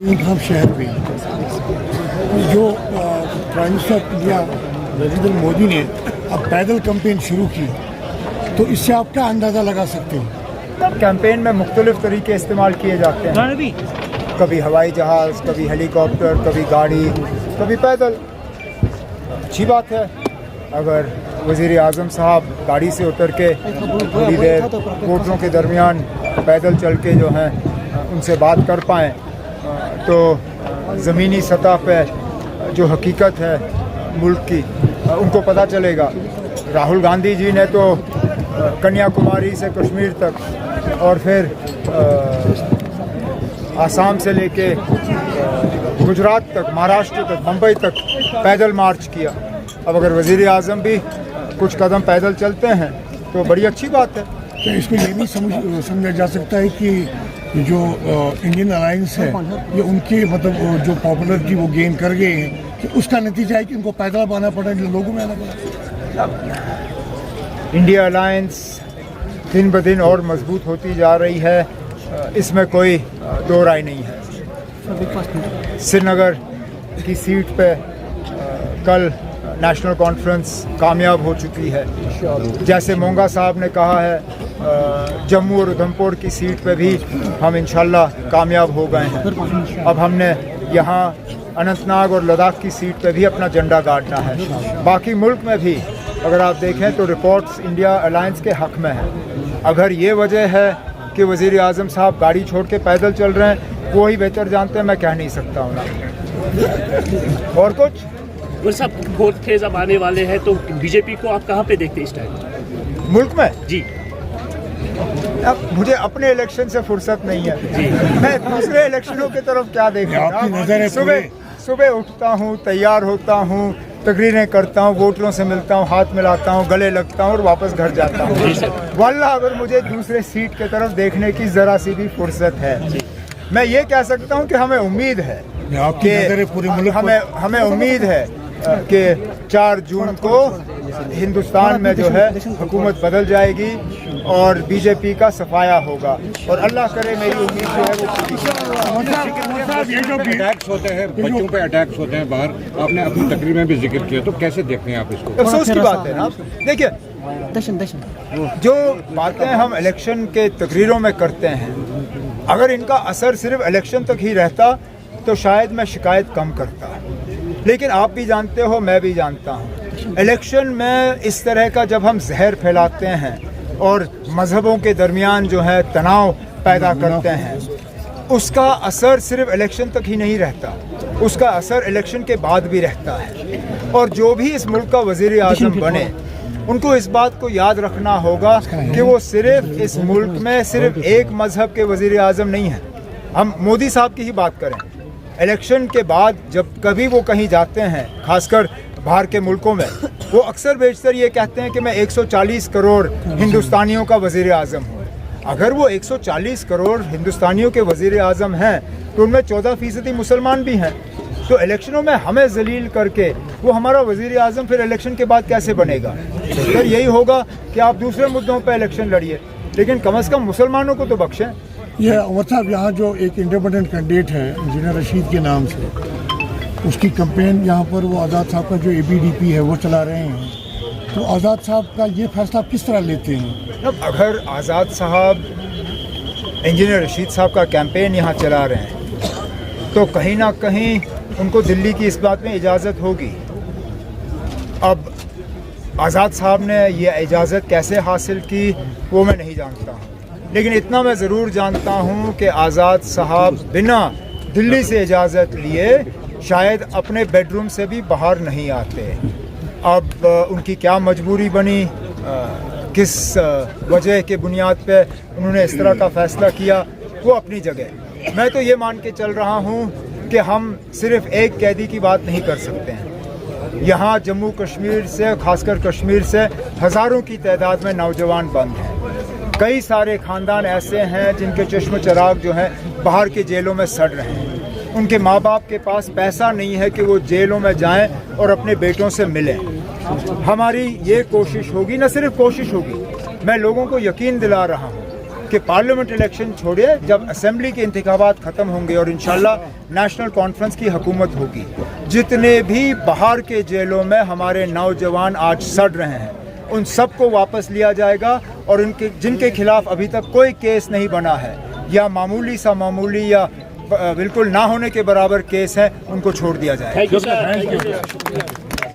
हम शहर में जो prime minister of India Narendra Modi ने अब पैदल कैंपेन शुरू की, तो इससे आप क्या अंदाज़ा लगा सकते हैं? कैंपेन में मुख्तलिफ तरीके इस्तेमाल किए जाते हैं, कभी हवाई जहाज़, कभी हेलीकॉप्टर, कभी गाड़ी, कभी पैदल। अच्छी बात है अगर वज़ीर आज़म साहब गाड़ी से उतर के थोड़ी देर वोटरों के दरमियान पैदल चल के जो हैं उनसे बात कर पाएँ, तो ज़मीनी सतह पे जो हकीकत है मुल्क की उनको पता चलेगा। राहुल गांधी जी ने तो कन्याकुमारी से कश्मीर तक और फिर आसाम से लेके गुजरात तक, महाराष्ट्र तक, मुंबई तक पैदल मार्च किया। अब अगर वज़ीर आज़म भी कुछ कदम पैदल चलते हैं तो बड़ी अच्छी बात है। तो इसमें ये भी समझा जा सकता है कि जो इंडियन अलायंस है ये उनके मतलब जो पॉपुलरिटी वो गेन कर गए हैं, कि उसका नतीजा है कि उनको पैदल आना पड़ा, लोगों में आना पड़ा। इंडिया अलायंस दिन ब दिन और मजबूत होती जा रही है, इसमें कोई दो राय नहीं है। श्रीनगर की सीट पे कल नेशनल कॉन्फ्रेंस कामयाब हो चुकी है। जैसे मोंगा साहब ने कहा है, जम्मू और उधमपुर की सीट पे भी हम इंशाल्लाह कामयाब हो गए हैं। अब हमने यहाँ अनंतनाग और लद्दाख की सीट पे भी अपना झंडा गाड़ना है। बाकी मुल्क में भी अगर आप देखें तो रिपोर्ट्स इंडिया अलायंस के हक़ में हैं। अगर ये वजह है कि वज़ीर आज़म साहब गाड़ी छोड़ के पैदल चल रहे हैं, वो ही बेहतर जानते हैं, मैं कह नहीं सकता हूँ। और कुछ वो सब वोट फेज अब आने वाले हैं, तो बीजेपी को आप कहाँ पे देखते हैं इस टाइम मुल्क में? जी, अब मुझे अपने इलेक्शन से फुर्सत नहीं है, मैं दूसरे इलेक्शनों की तरफ क्या देखूँ। सुबह उठता हूँ, तैयार होता हूँ, तकरीरें करता हूँ, वोटरों से मिलता हूँ, हाथ मिलाता हूँ, गले लगता हूँ और वापस घर जाता हूँ। वल्लाह अगर मुझे दूसरे सीट की तरफ देखने की ज़रा सी भी फुर्सत है, मैं ये कह सकता हूँ कि हमें उम्मीद है कि हमें उम्मीद है कि 4 जून को हिंदुस्तान में जो है हुकूमत बदल जाएगी और बीजेपी का सफाया होगा, और अल्लाह करे मेरी उम्मीद जो है वो अटैक्स होते हैं, बच्चों पे अटैक्स होते हैं बाहर, आपने अपनी तकरीर में भी जिक्र किया, तो कैसे देखते हैं आप इसको? अफसोस की बात है ना। देखिए, जो बातें हम इलेक्शन के तकरीरों में करते हैं, अगर इनका असर सिर्फ इलेक्शन तक ही रहता तो शायद मैं शिकायत कम करता। लेकिन आप भी जानते हो, मैं भी जानता हूँ, इलेक्शन में इस तरह का जब हम जहर फैलाते हैं और मज़हबों के दरमियान जो है तनाव पैदा करते हैं, उसका असर सिर्फ इलेक्शन तक ही नहीं रहता, उसका असर इलेक्शन के बाद भी रहता है। और जो भी इस मुल्क का वज़ीर आज़म बने, उनको इस बात को याद रखना होगा कि वो सिर्फ इस मुल्क में सिर्फ एक मज़हब के वज़ीर आज़म नहीं हैं। हम मोदी साहब की ही बात करें, इलेक्शन के बाद जब कभी वो कहीं जाते हैं, खासकर बाहर के मुल्कों में, वो अक्सर बेशतर ये कहते हैं कि मैं 140 करोड़ हिंदुस्तानियों का वज़ीर आज़म हूँ। अगर वो 140 करोड़ हिंदुस्तानियों के वज़ीर आज़म हैं तो उनमें 14% मुसलमान भी हैं। तो इलेक्शनों में हमें जलील करके वो हमारा वज़ीर आज़म फिर इलेक्शन के बाद कैसे बनेगा? तो यही होगा कि आप दूसरे मुद्दों पर इलेक्शन लड़िए, लेकिन कम से कम मुसलमानों को तो बख्शें। ये उमर साहब, यहाँ जो एक इंडिपेंडेंट कैंडिडेट है इंजीनियर रशीद के नाम से, उसकी कैंपेन यहाँ पर वो आज़ाद साहब का जो ABDP है वो चला रहे हैं, तो आज़ाद साहब का ये फैसला आप किस तरह लेते हैं? अब अगर आज़ाद साहब इंजीनियर रशीद साहब का कैंपेन यहाँ चला रहे हैं तो कहीं ना कहीं उनको दिल्ली की इस बात में इजाज़त होगी। अब आज़ाद साहब ने ये इजाज़त कैसे हासिल की वो मैं नहीं जानता हूँ, लेकिन इतना मैं ज़रूर जानता हूँ कि आज़ाद साहब बिना दिल्ली से इजाज़त लिए शायद अपने बेडरूम से भी बाहर नहीं आते। अब उनकी क्या मजबूरी बनी, किस वजह के बुनियाद पे उन्होंने इस तरह का फ़ैसला किया, वो अपनी जगह। मैं तो ये मान के चल रहा हूँ कि हम सिर्फ़ एक कैदी की बात नहीं कर सकते हैं। यहाँ जम्मू कश्मीर से, खासकर कश्मीर से हज़ारों की तादाद में नौजवान बंद हैं। कई सारे ख़ानदान ऐसे हैं जिनके चश्म चराग जो हैं बाहर के जेलों में सड़ रहे हैं। उनके माँ बाप के पास पैसा नहीं है कि वो जेलों में जाएं और अपने बेटों से मिलें। हमारी ये कोशिश होगी, न सिर्फ कोशिश होगी, मैं लोगों को यकीन दिला रहा हूँ कि पार्लियामेंट इलेक्शन छोड़िए, जब असेंबली के इंतखाबात ख़त्म होंगे और इंशाल्लाह नेशनल कॉन्फ्रेंस की हुकूमत होगी, जितने भी बाहर के जेलों में हमारे नौजवान आज सड़ रहे हैं उन सबको वापस लिया जाएगा और उनके जिनके खिलाफ अभी तक कोई केस नहीं बना है या मामूली या बिल्कुल ना होने के बराबर केस है, उनको छोड़ दिया जाएगा। Thank you sir.